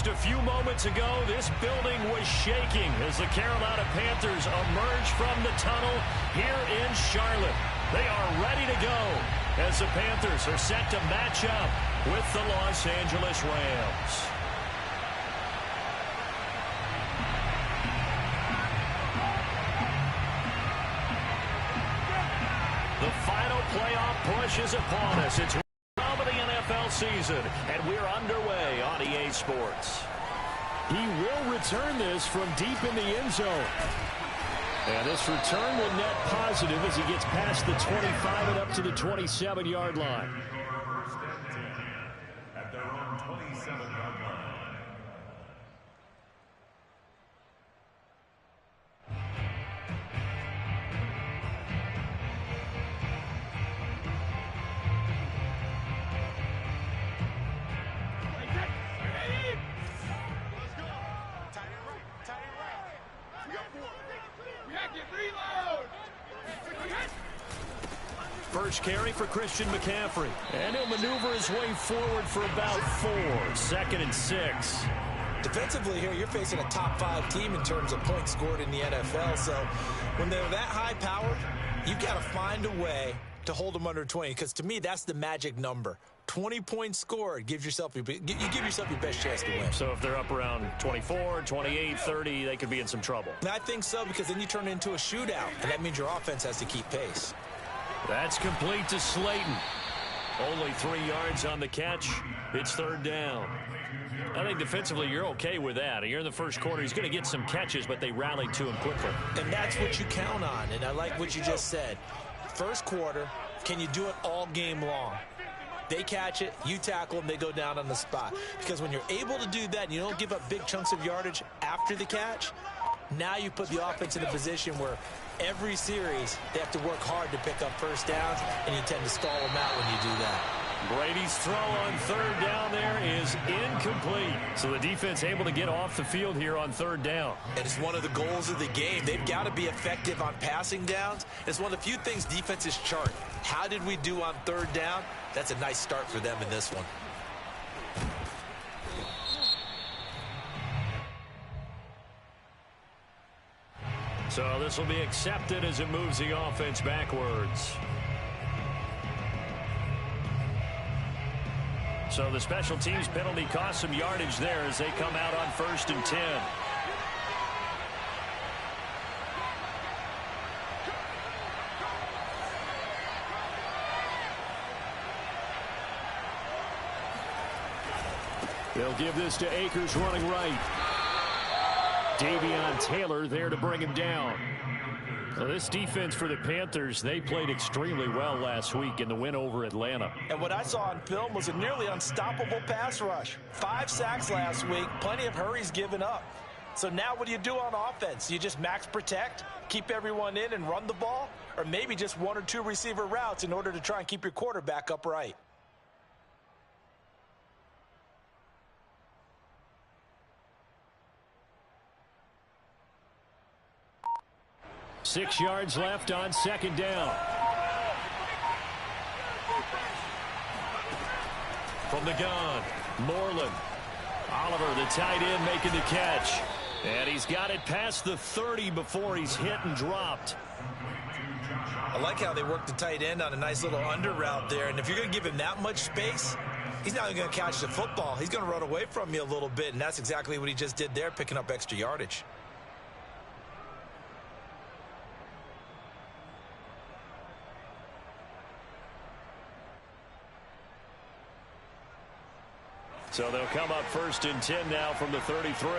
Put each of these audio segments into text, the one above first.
Just a few moments ago, this building was shaking as the Carolina Panthers emerge from the tunnel here in Charlotte. They are ready to go as the Panthers are set to match up with the Los Angeles Rams. The final playoff push is upon us. It's of the NFL season, and we're underway on EA Sports. He will return this from deep in the end zone. And this return will net positive as he gets past the 25 and up to the 27-yard line. At their own 27-yard line. First carry for Christian McCaffrey. And he'll maneuver his way forward for about 4. 2nd and 6. Defensively here, you're facing a top 5 team in terms of points scored in the NFL. So when they're that high powered, you got to find a way to hold them under 20. Because to me, that's the magic number. 20 points scored, you give yourself your best chance to win. So if they're up around 24, 28, 30, they could be in some trouble. And I think so, because then you turn it into a shootout. And that means your offense has to keep pace. That's complete to Slayton. Only 3 yards on the catch. It's 3rd down. I think defensively you're okay with that. Here in the first quarter, he's going to get some catches, but they rallied to him quickly. And that's what you count on, and I like what you just said. First quarter, can you do it all game long? They catch it, you tackle them, they go down on the spot. Because when you're able to do that and you don't give up big chunks of yardage after the catch, now you put the offense in a position where every series they have to work hard to pick up first downs, and you tend to stall them out when you do that. Brady's throw on 3rd down there is incomplete. So the defense able to get off the field here on 3rd down. And it's one of the goals of the game. They've got to be effective on passing downs. It's one of the few things defenses chart. How did we do on 3rd down? That's a nice start for them in this one. So this will be accepted as it moves the offense backwards. So the special teams penalty cost some yardage there as they come out on 1st and 10. They'll give this to Akers running right. Davion Taylor there to bring him down. So this defense for the Panthers, they played extremely well last week in the win over Atlanta. And what I saw on film was a nearly unstoppable pass rush. 5 sacks last week, plenty of hurries given up. So now what do you do on offense? You just max protect, keep everyone in and run the ball? Or maybe just 1 or 2 receiver routes in order to try and keep your quarterback upright? Six yards left on 2nd down. From the gun, Moreland. Oliver, the tight end, making the catch. And he's got it past the 30 before he's hit and dropped. I like how they work the tight end on a nice little under route there. And if you're going to give him that much space, he's not going to catch the football. He's going to run away from you a little bit, and that's exactly what he just did there, picking up extra yardage. So they'll come up 1st and 10 now from the 33.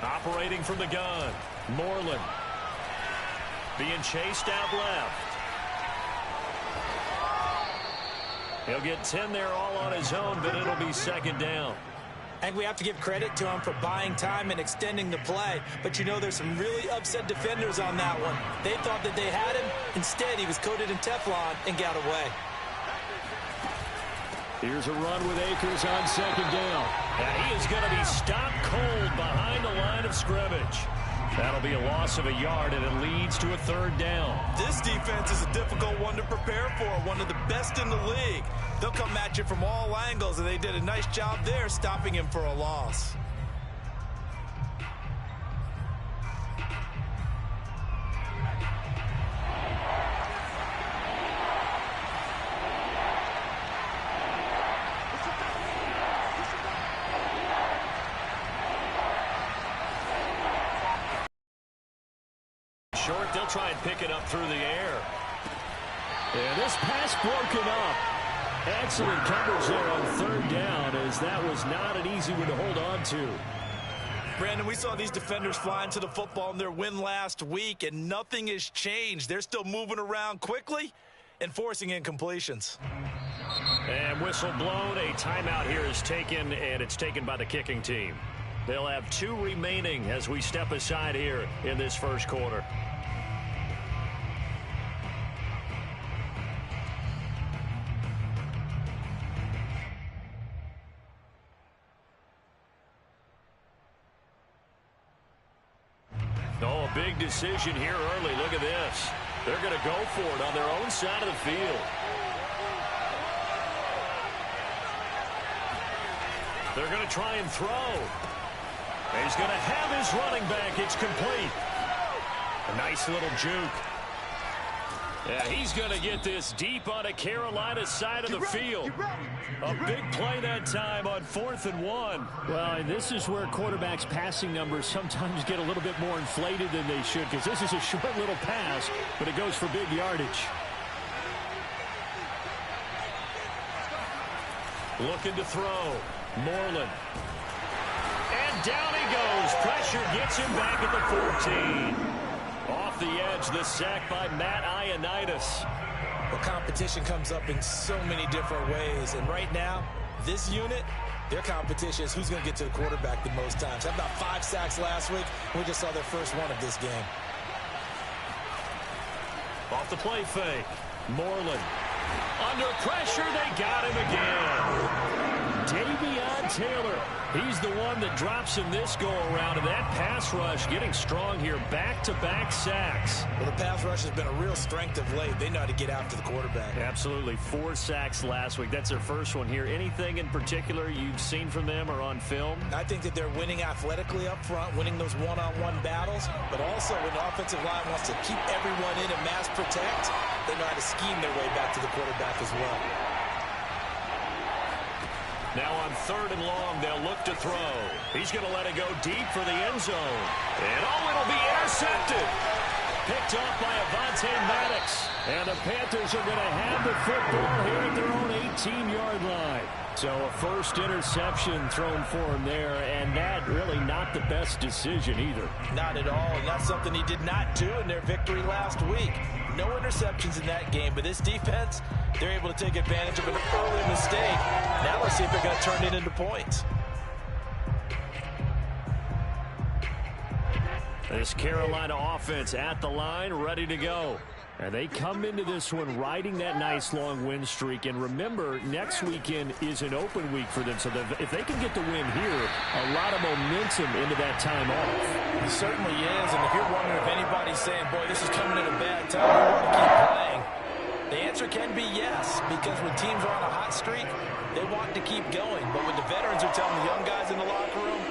Operating from the gun, Moreland. Being chased out left. He'll get 10 there all on his own, but it'll be 2nd down. I think we have to give credit to him for buying time and extending the play. But, you know, there's some really upset defenders on that one. They thought that they had him. Instead, he was coated in Teflon and got away. Here's a run with Akers on 2nd down. And he is going to be stopped cold behind the line of scrimmage. That'll be a loss of a yard, and it leads to a third down. This defense is a difficult one to prepare for, one of the best in the league. They'll come at you from all angles, and they did a nice job there stopping him for a loss. Short, they'll try and pick it up through the air. And this pass broken up. Excellent coverage there on third down, as that was not an easy one to hold on to. Brandon, we saw these defenders fly into the football in their win last week, and nothing has changed. They're still moving around quickly and forcing incompletions. And whistle blown. A timeout here is taken, and it's taken by the kicking team. They'll have 2 remaining as we step aside here in this first quarter. Oh, a big decision here early. Look at this. They're going to go for it on their own side of the field. They're going to try and throw. He's going to have his running back. It's complete. A nice little juke. Yeah, he's going to get this deep on a Carolina side of the field. A big play that time on 4th and 1. Well, and this is where quarterbacks' passing numbers sometimes get a little bit more inflated than they should, because this is a short little pass, but it goes for big yardage. Looking to throw. Moreland. And down he goes. Pressure gets him back at the 14. Off the edge, the sack by Matt Ioannidis. Well, competition comes up in so many different ways. And right now, this unit, their competition is who's going to get to the quarterback the most times. Had about 5 sacks last week. We just saw their first one of this game. Off the play fake. Moreland. Under pressure, they got him again. Davion Taylor. He's the one that drops in this go-around, and that pass rush getting strong here. Back-to-back sacks. Well, the pass rush has been a real strength of late. They know how to get after the quarterback. Absolutely. 4 sacks last week. That's their first one here. Anything in particular you've seen from them or on film? I think that they're winning athletically up front, winning those one-on-one battles, but also when the offensive line wants to keep everyone in and mass protect, they know how to scheme their way back to the quarterback as well. Now on 3rd and long, they'll look to throw. He's going to let it go deep for the end zone. And it'll be intercepted. Picked off by Avonte Maddox. And the Panthers are going to have the football here at their own 18-yard line. So a first interception thrown for him there, and that really not the best decision either. Not at all, and that's something he did not do in their victory last week. No interceptions in that game, but this defense, they're able to take advantage of an early mistake. Now let's see if they're going to turn it into points. This Carolina offense at the line, ready to go. And they come into this one riding that nice long win streak. And remember, next weekend is an open week for them. So if they can get the win here, a lot of momentum into that time off. It certainly is. And if you're wondering if anybody's saying, boy, this is coming at a bad time, we want to keep playing, the answer can be yes. Because when teams are on a hot streak, they want to keep going. But when the veterans are telling the young guys in the locker room,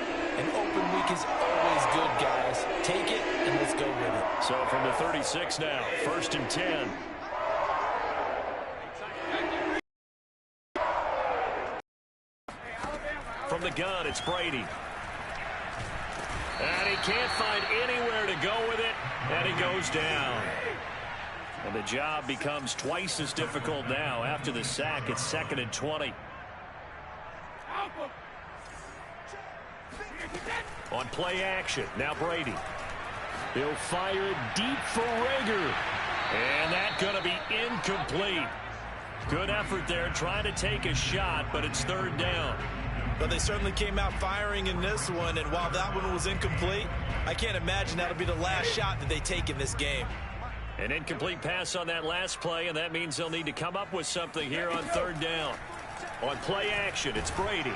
an open week is always good, guys. Take it, and let's go with it. So from the 36 now, 1st and 10. From the gun, it's Brady. And he can't find anywhere to go with it, and he goes down. And the job becomes twice as difficult now. After the sack, it's 2nd and 20. On play action, now Brady. He'll fire it deep for Rager. And that's going to be incomplete. Good effort there, trying to take a shot, but it's 3rd down. But they certainly came out firing in this one, and while that one was incomplete, I can't imagine that'll be the last shot that they take in this game. An incomplete pass on that last play, and that means they'll need to come up with something here on 3rd down. On play action, it's Brady.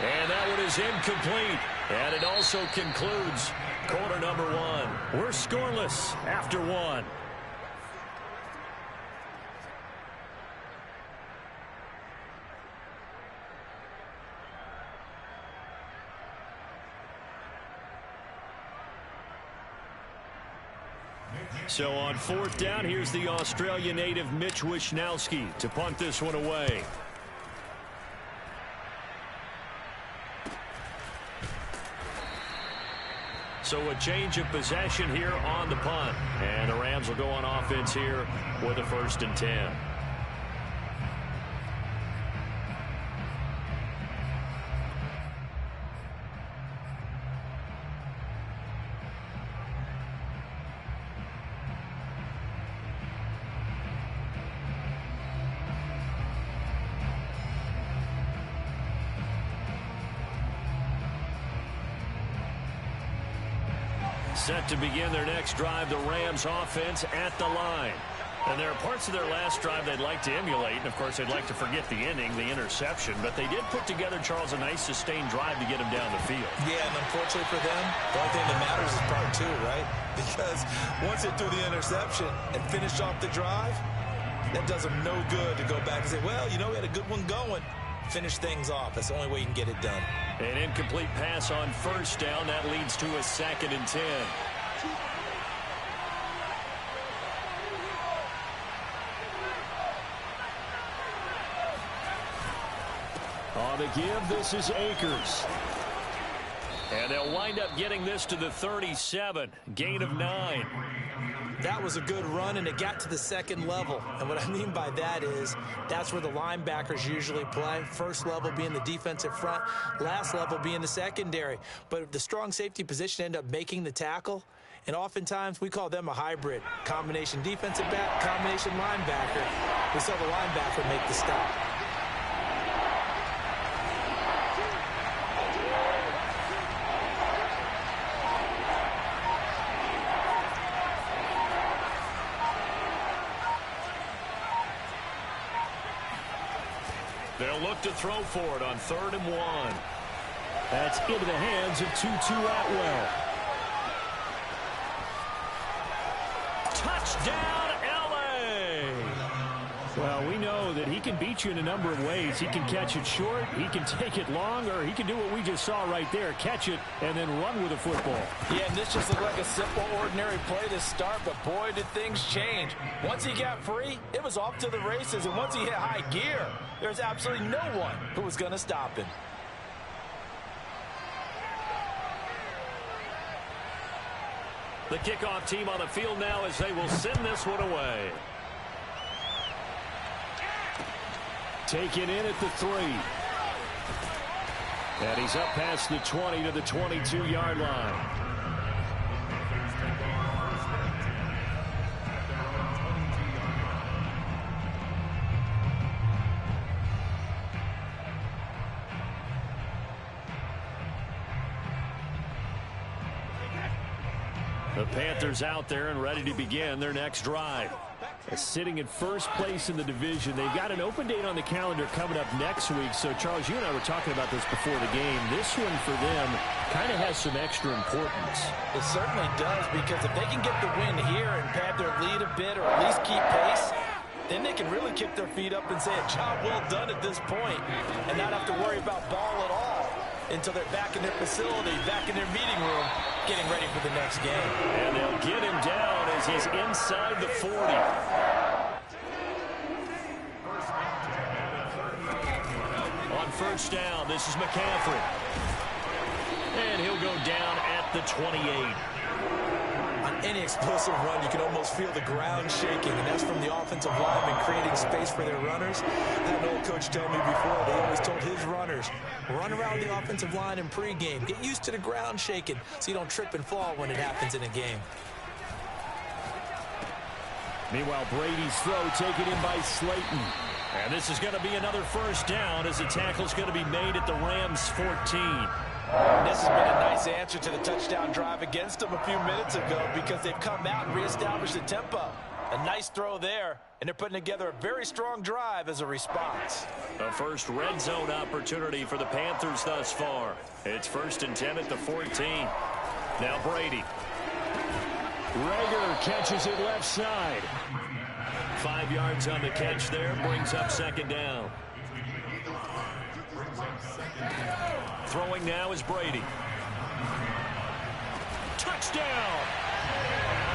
And that one is incomplete. And it also concludes quarter number one. We're scoreless after one. So on fourth down, here's the Australia native Mitch Wishnowsky to punt this one away. So a change of possession here on the punt. And the Rams will go on offense here with a 1st and 10. Set to begin their next drive, the Rams offense at the line. And there are parts of their last drive they'd like to emulate. And, of course, they'd like to forget the ending, the interception. But they did put together, Charles, a nice sustained drive to get them down the field. Yeah, and unfortunately for them, the only thing that matters is part two, right? Because once they threw the interception and finished off the drive, that does them no good to go back and say, well, you know, we had a good one going. Finish things off. That's the only way you can get it done. An incomplete pass on 1st down. That leads to a 2nd and 10. On the give, this is Akers. And they'll wind up getting this to the 37. Gain of 9. That was a good run, and it got to the 2nd level. And what I mean by that is that's where the linebackers usually play. First level being the defensive front, last level being the secondary. But the strong safety position ended up making the tackle. And oftentimes we call them a hybrid. Combination defensive back, combination linebacker. We saw the linebacker make the stop. They'll look to throw for it on 3rd and 1. That's into the hands of Tutu Atwell. Touchdown, L.A. Well, we know that he can beat you in a number of ways. He can catch it short, he can take it long, or he can do what we just saw right there, catch it and then run with the football. Yeah, and this just looked like a simple, ordinary play to start, but boy, did things change. Once he got free, it was off to the races, and once he hit high gear, there's absolutely no one who was going to stop him. The kickoff team on the field now as they will send this one away. Taken in at the 3. And he's up past the 20 to the 22-yard line. The Panthers out there and ready to begin their next drive. Sitting in first place in the division. They've got an open date on the calendar coming up next week. So, Charles, you and I were talking about this before the game. This one for them kind of has some extra importance. It certainly does, because if they can get the win here and pad their lead a bit or at least keep pace, then they can really kick their feet up and say a job well done at this point and not have to worry about ball at all until they're back in their facility, back in their meeting room, getting ready for the next game. And they'll get him down as he's inside the 40. On 1st down, this is McCaffrey. And he'll go down at the 28. On any explosive run, you can almost feel the ground shaking, and that's from the offensive linemen creating space for their runners. I had an old coach tell me before, they always told his runners, run around the offensive line in pregame. Get used to the ground shaking so you don't trip and fall when it happens in a game. Meanwhile, Brady's throw taken in by Slayton. And this is going to be another 1st down as the tackle's going to be made at the Rams' 14. This has been a nice answer to the touchdown drive against them a few minutes ago, because they've come out and reestablished the tempo. A nice throw there, and they're putting together a very strong drive as a response. A first red zone opportunity for the Panthers thus far. It's 1st and 10 at the 14. Now Brady. Rager catches it left side. 5 yards on the catch there, brings up 2nd down. Throwing now is Brady. Touchdown!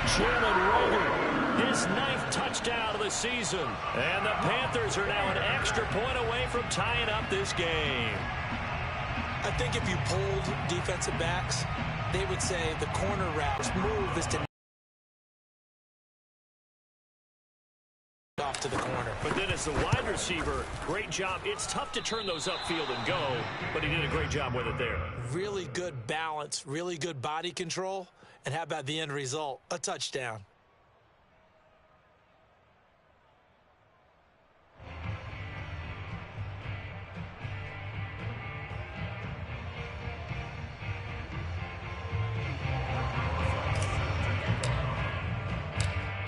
Jalen Rager. His 9th touchdown of the season. And the Panthers are now an extra point away from tying up this game. I think if you polled defensive backs, they would say the corner route move is to off to the corner. But then as the wide receiver, great job. It's tough to turn those upfield and go, but he did a great job with it there. Really good balance, really good body control, and how about the end result? A touchdown.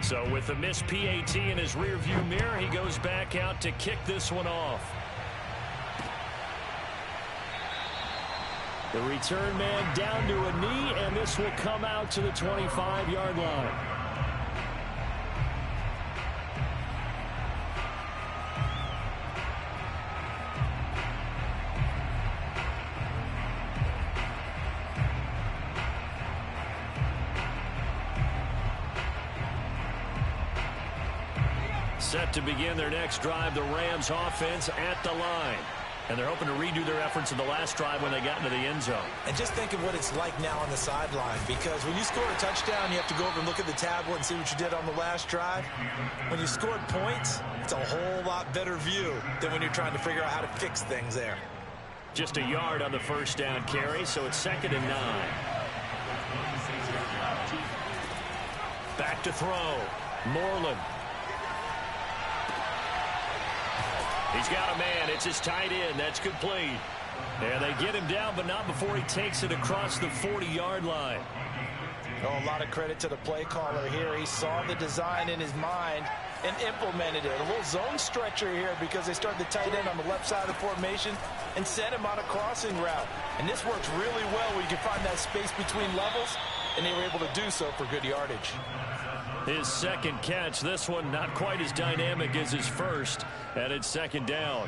So with the missed PAT in his rearview mirror, he goes back out to kick this one off. The return man down to a knee, and this will come out to the 25-yard line. Set to begin their next drive, the Rams offense at the line. And they're hoping to redo their efforts in the last drive when they got into the end zone. And just think of what it's like now on the sideline, because when you score a touchdown, you have to go over and look at the tablet and see what you did on the last drive. When you scored points, it's a whole lot better view than when you're trying to figure out how to fix things there. Just a yard on the first down carry, so it's 2nd and 9. Back to throw. Moreland. He's got a man. It's his tight end. That's complete. And they get him down, but not before he takes it across the 40-yard line. Oh, a lot of credit to the play caller here. He saw the design in his mind and implemented it. A little zone stretcher here because they started the tight end on the left side of the formation and sent him on a crossing route. And this works really well where you can find that space between levels, and they were able to do so for good yardage. His 2nd catch, this one not quite as dynamic as his first, and it's 2nd down.